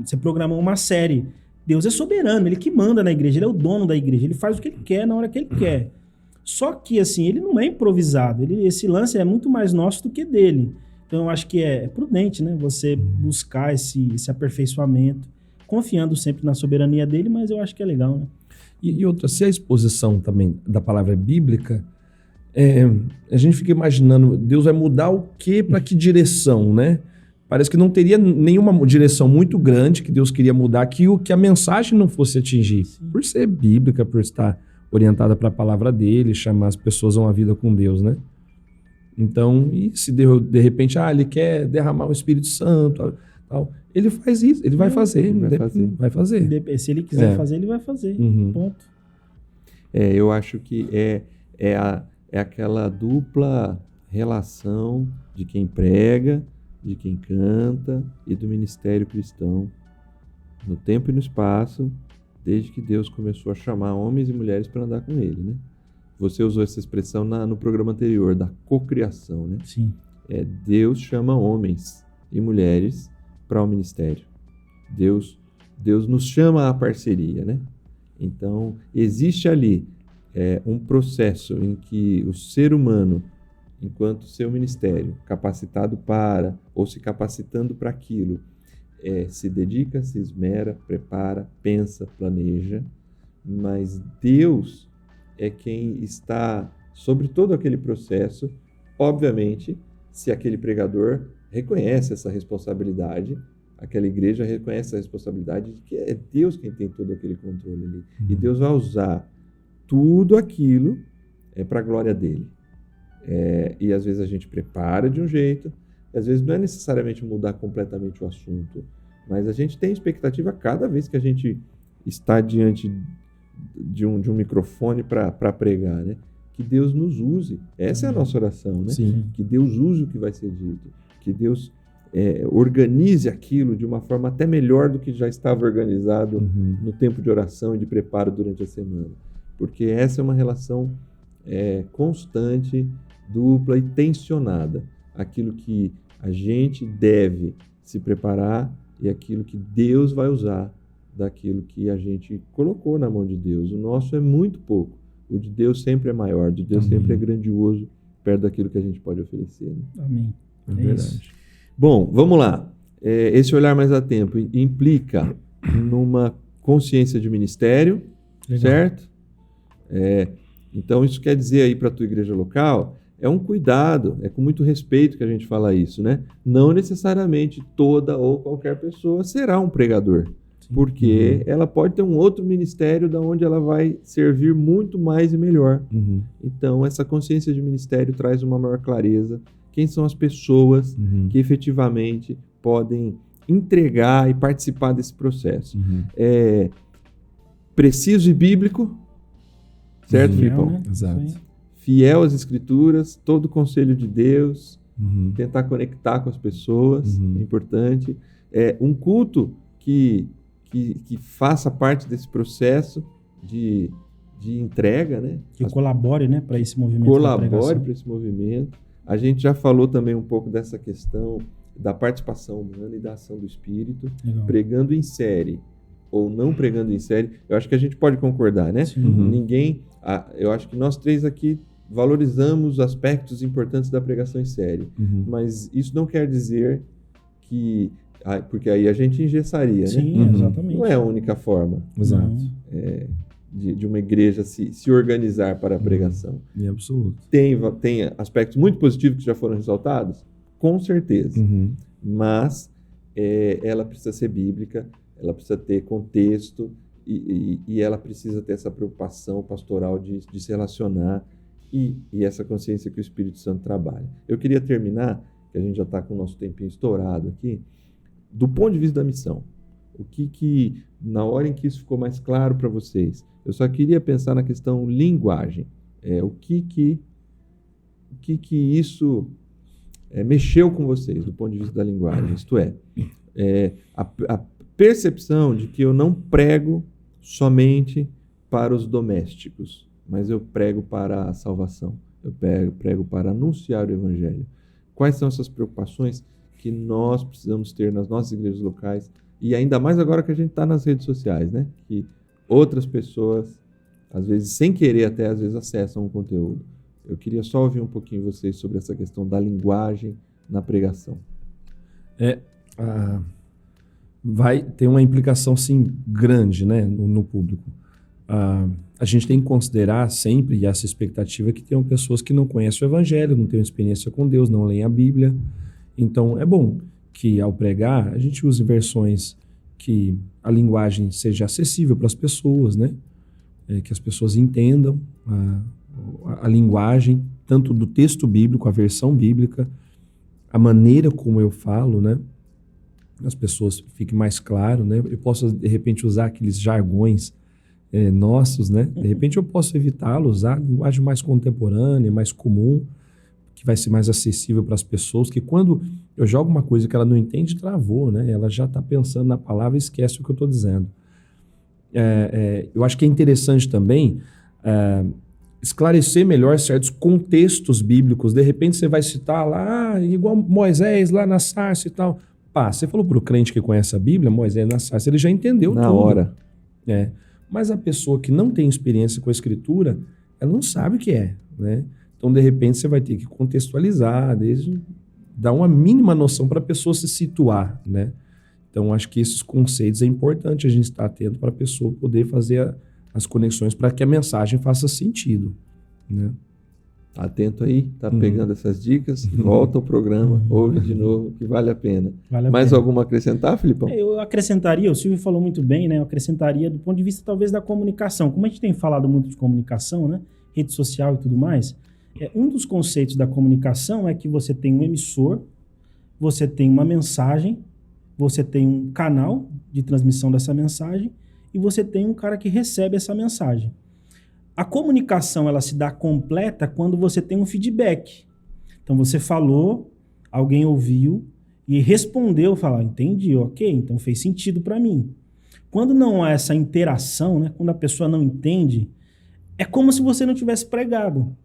você programou uma série. Deus é soberano, ele que manda na igreja, ele é o dono da igreja, ele faz o que ele quer na hora que ele quer. Só que, assim, ele não é improvisado, esse lance é muito mais nosso do que dele. Então, eu acho que é prudente, né, você buscar esse aperfeiçoamento, confiando sempre na soberania dele, mas eu acho que é legal, né? E outra, se a exposição também da palavra bíblica, a gente fica imaginando, Deus vai mudar o quê, para que direção, né? Parece que não teria nenhuma direção muito grande que Deus queria mudar, que a mensagem não fosse atingir. Sim. Por ser bíblica, por estar orientada para a palavra dele, chamar as pessoas a uma vida com Deus, né? Então, e se de repente, ele quer derramar o Espírito Santo, tal, ele faz isso, ele vai fazer. Vai fazer. Se ele quiser fazer, ele vai fazer. Ponto. Eu acho que é aquela dupla relação de quem prega, de quem canta e do ministério cristão, no tempo e no espaço, desde que Deus começou a chamar homens e mulheres para andar com ele, né? Você usou essa expressão no programa anterior, da cocriação, né? Sim. Deus chama homens e mulheres para o ministério. Deus nos chama à parceria, né? Então, existe ali um processo em que o ser humano, enquanto seu ministério, capacitado para, ou se capacitando para aquilo, se dedica, se esmera, prepara, pensa, planeja, mas Deus é quem está sobre todo aquele processo. Obviamente, se aquele pregador reconhece essa responsabilidade, aquela igreja reconhece essa responsabilidade de que é Deus quem tem todo aquele controle ali. E Deus vai usar tudo aquilo para a glória dele. E às vezes a gente prepara de um jeito, às vezes não é necessariamente mudar completamente o assunto, mas a gente tem expectativa cada vez que a gente está diante de um microfone para pregar, né? Que Deus nos use. Essa é a nossa oração, né? Sim. Que Deus use o que vai ser dito, que Deus organize aquilo de uma forma até melhor do que já estava organizado no tempo de oração e de preparo durante a semana. Porque essa é uma relação constante, dupla e tensionada. Aquilo que a gente deve se preparar e aquilo que Deus vai usar daquilo que a gente colocou na mão de Deus. O nosso é muito pouco. O de Deus sempre é maior. O de Deus sempre é grandioso perto daquilo que a gente pode oferecer. Né? Amém. É verdade. Isso. Bom, vamos lá. Esse olhar mais a tempo implica numa consciência de ministério, Legal. certo? Então, isso quer dizer aí para a tua igreja local, é um cuidado, é com muito respeito que a gente fala isso, né? Não necessariamente toda ou qualquer pessoa será um pregador, porque ela pode ter um outro ministério da onde ela vai servir muito mais e melhor. Então, essa consciência de ministério traz uma maior clareza. Quem são as pessoas que efetivamente podem entregar e participar desse processo? Preciso e bíblico, certo, Filipão? Né? Exato. Fiel às Escrituras, todo o conselho de Deus, tentar conectar com as pessoas, é importante. Um culto que faça parte desse processo de entrega, né? Que colabore, né, para esse movimento. Colabore para esse movimento. A gente já falou também um pouco dessa questão da participação humana e da ação do Espírito. Legal. Pregando em série ou não pregando em série, eu acho que a gente pode concordar, né? Ninguém... eu acho que nós três aqui valorizamos aspectos importantes da pregação em série. Mas isso não quer dizer que... porque aí a gente engessaria, Sim, né? exatamente. Não é a única forma. Exato. De uma igreja se organizar para a pregação. Em absoluto. Tem aspectos muito positivos que já foram ressaltados? Com certeza. Mas ela precisa ser bíblica, ela precisa ter contexto e ela precisa ter essa preocupação pastoral de se relacionar e essa consciência que o Espírito Santo trabalha. Eu queria terminar, que a gente já está com o nosso tempinho estourado aqui, do ponto de vista da missão. O que na hora em que isso ficou mais claro para vocês, eu só queria pensar na questão linguagem. O que isso mexeu com vocês do ponto de vista da linguagem? Isto a percepção de que eu não prego somente para os domésticos, mas eu prego para a salvação. Eu prego para anunciar o Evangelho. Quais são essas preocupações que nós precisamos ter nas nossas igrejas locais? E ainda mais agora que a gente está nas redes sociais, né? Que outras pessoas, às vezes sem querer até, às vezes acessam o conteúdo. Eu queria só ouvir um pouquinho vocês sobre essa questão da linguagem na pregação. Vai ter uma implicação, sim, grande, né, no público. A gente tem que considerar sempre essa expectativa que tenham pessoas que não conhecem o Evangelho, não têm experiência com Deus, não leem a Bíblia. Então, é bom que ao pregar, a gente use versões que a linguagem seja acessível para as pessoas, né? Que as pessoas entendam a linguagem, tanto do texto bíblico, a versão bíblica, a maneira como eu falo, né? As pessoas fiquem mais claro, né? Eu posso, de repente, usar aqueles jargões nossos, né? De repente eu posso evitá-los, usar a linguagem mais contemporânea, mais comum, que vai ser mais acessível para as pessoas, que quando eu jogo uma coisa que ela não entende, travou, né? Ela já está pensando na palavra e esquece o que eu estou dizendo. Eu acho que é interessante também esclarecer melhor certos contextos bíblicos. De repente você vai citar lá, igual Moisés lá na sarça e tal. Você falou para o crente que conhece a Bíblia, Moisés na sarça, ele já entendeu tudo. Na hora. Mas a pessoa que não tem experiência com a Escritura, ela não sabe o que é, né? Então, de repente, você vai ter que contextualizar, dar uma mínima noção para a pessoa se situar, né? Então, acho que esses conceitos é importante a gente estar atento para a pessoa poder fazer as conexões para que a mensagem faça sentido, né? Atento aí, tá pegando essas dicas, volta ao programa, ouve de novo, que vale a pena. Mais alguma acrescentar, Filipão? Eu acrescentaria, o Silvio falou muito bem, né? Eu acrescentaria do ponto de vista talvez da comunicação. Como a gente tem falado muito de comunicação, né? Rede social e tudo mais, um dos conceitos da comunicação é que você tem um emissor, você tem uma mensagem, você tem um canal de transmissão dessa mensagem e você tem um cara que recebe essa mensagem. A comunicação, ela se dá completa quando você tem um feedback. Então, você falou, alguém ouviu e respondeu, falou, entendi, ok, então fez sentido para mim. Quando não há essa interação, né, quando a pessoa não entende, é como se você não tivesse pregado.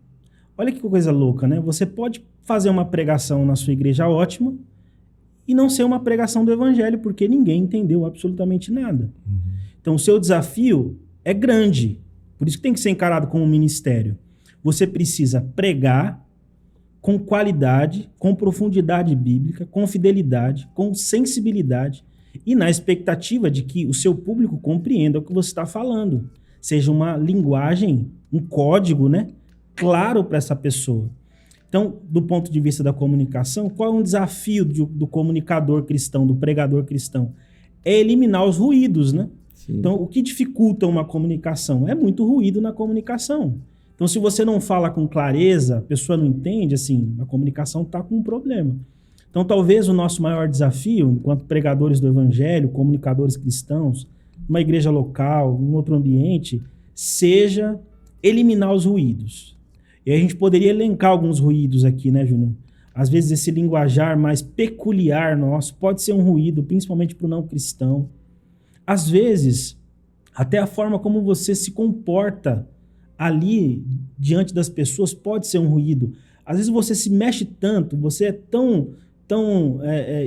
Olha que coisa louca, né? Você pode fazer uma pregação na sua igreja ótima e não ser uma pregação do evangelho, porque ninguém entendeu absolutamente nada. Então, o seu desafio é grande. Por isso que tem que ser encarado como um ministério. Você precisa pregar com qualidade, com profundidade bíblica, com fidelidade, com sensibilidade e na expectativa de que o seu público compreenda o que você está falando. Seja uma linguagem, um código, né, claro para essa pessoa. Então, do ponto de vista da comunicação, qual é um desafio do comunicador cristão, do pregador cristão? É eliminar os ruídos, né? Sim. Então, o que dificulta uma comunicação? É muito ruído na comunicação. Então, se você não fala com clareza, a pessoa não entende, assim, a comunicação está com um problema. Então, talvez o nosso maior desafio, enquanto pregadores do evangelho, comunicadores cristãos, numa igreja local, em outro ambiente, seja eliminar os ruídos. E a gente poderia elencar alguns ruídos aqui, né, Júnior? Às vezes esse linguajar mais peculiar nosso pode ser um ruído, principalmente para o não cristão. às vezes, até a forma como você se comporta ali diante das pessoas pode ser um ruído. Às vezes você se mexe tanto, você é tão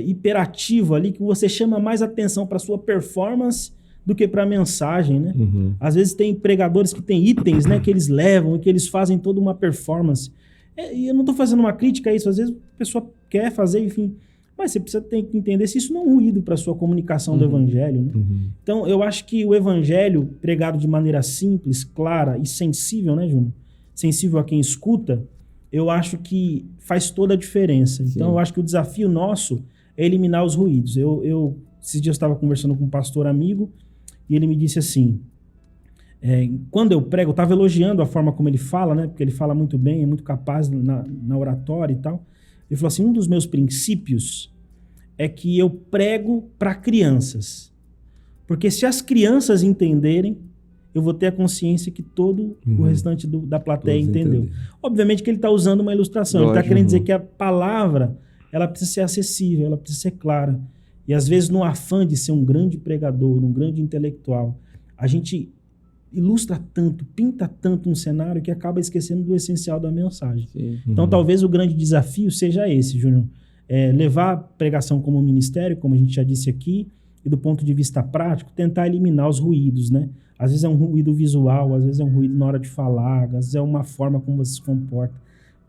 hiperativo ali que você chama mais atenção para sua performance do que para a mensagem, né? Às vezes tem pregadores que têm itens, né, que eles levam e que eles fazem toda uma performance. E eu não estou fazendo uma crítica a isso, às vezes a pessoa quer fazer, enfim, mas você precisa ter que entender se isso não é um ruído para a sua comunicação do evangelho, né? Então eu acho que o evangelho pregado de maneira simples, clara e sensível, né, Júnior? Sensível a quem escuta, eu acho que faz toda a diferença. Então, eu acho que o desafio nosso é eliminar os ruídos. Esses dias eu estava conversando com um pastor amigo e ele me disse assim, quando eu prego, eu estava elogiando a forma como ele fala, né? Porque ele fala muito bem, é muito capaz na oratória e tal. Ele falou assim, um dos meus princípios é que eu prego para crianças. Porque se as crianças entenderem, eu vou ter a consciência que todo o restante da plateia entendeu. Obviamente que ele está usando uma ilustração. Ele está querendo dizer que a palavra ela precisa ser acessível, ela precisa ser clara. E às vezes, no afã de ser um grande pregador, um grande intelectual, a gente ilustra tanto, pinta tanto um cenário que acaba esquecendo do essencial da mensagem. Então, talvez o grande desafio seja esse, Júnior. Levar a pregação como ministério, como a gente já disse aqui, e do ponto de vista prático, tentar eliminar os ruídos, né? Às vezes é um ruído visual, às vezes é um ruído na hora de falar, às vezes é uma forma como você se comporta.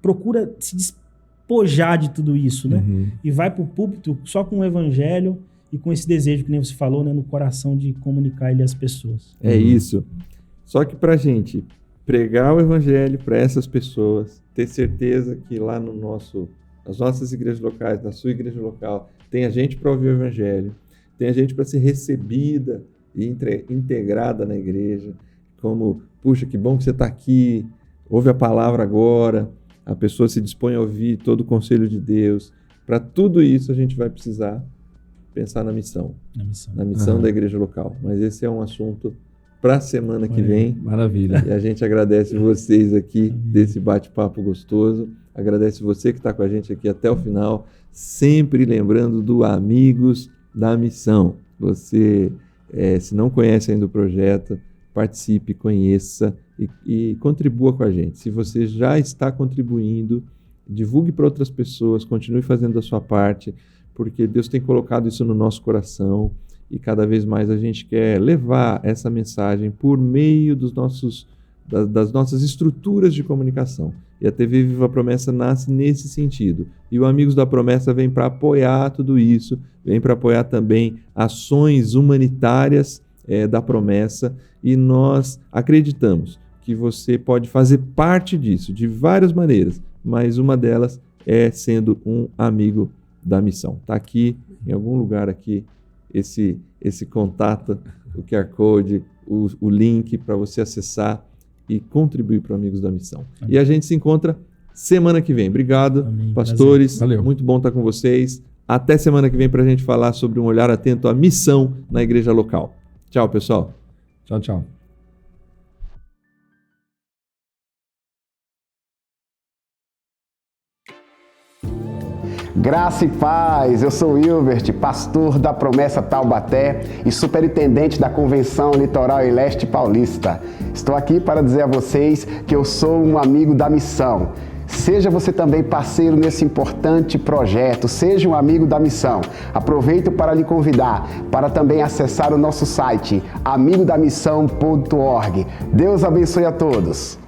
Procura se despojar de tudo isso, né? E vai para o púlpito só com o evangelho e com esse desejo, que nem você falou, né, no coração de comunicar ele às pessoas. É isso. Só que para a gente pregar o evangelho para essas pessoas, ter certeza que lá nas nossas igrejas locais, na sua igreja local, tem a gente para ouvir o evangelho, tem a gente para ser recebida e integrada na igreja, como, puxa, que bom que você está aqui, ouve a palavra agora, a pessoa se dispõe a ouvir todo o conselho de Deus. Para tudo isso a gente vai precisar pensar na missão da igreja local. Mas esse é um assunto para a semana que vem. Maravilha. E a gente agradece vocês aqui desse bate-papo gostoso, agradece você que está com a gente aqui até o final, sempre lembrando do Amigos da Missão. Você... se não conhece ainda o projeto, participe, conheça e contribua com a gente. Se você já está contribuindo, divulgue para outras pessoas, continue fazendo a sua parte, porque Deus tem colocado isso no nosso coração e cada vez mais a gente quer levar essa mensagem por meio das nossas estruturas de comunicação. E a TV Viva a Promessa nasce nesse sentido. E o Amigos da Promessa vem para apoiar tudo isso, vem para apoiar também ações humanitárias da Promessa, e nós acreditamos que você pode fazer parte disso de várias maneiras, mas uma delas é sendo um amigo da missão. Está aqui, em algum lugar aqui, esse contato, o QR Code, o link para você acessar e contribuir para Amigos da Missão. Amém. E a gente se encontra semana que vem. Obrigado, Amém. Pastores. Valeu. Muito bom estar com vocês. Até semana que vem para a gente falar sobre um olhar atento à missão na igreja local. Tchau, pessoal. Tchau, tchau. Graça e paz, eu sou Hilbert, pastor da Promessa Taubaté e superintendente da Convenção Litoral e Leste Paulista. Estou aqui para dizer a vocês que eu sou um amigo da missão. Seja você também parceiro nesse importante projeto, seja um amigo da missão. Aproveito para lhe convidar para também acessar o nosso site amigodamissão.org. Deus abençoe a todos.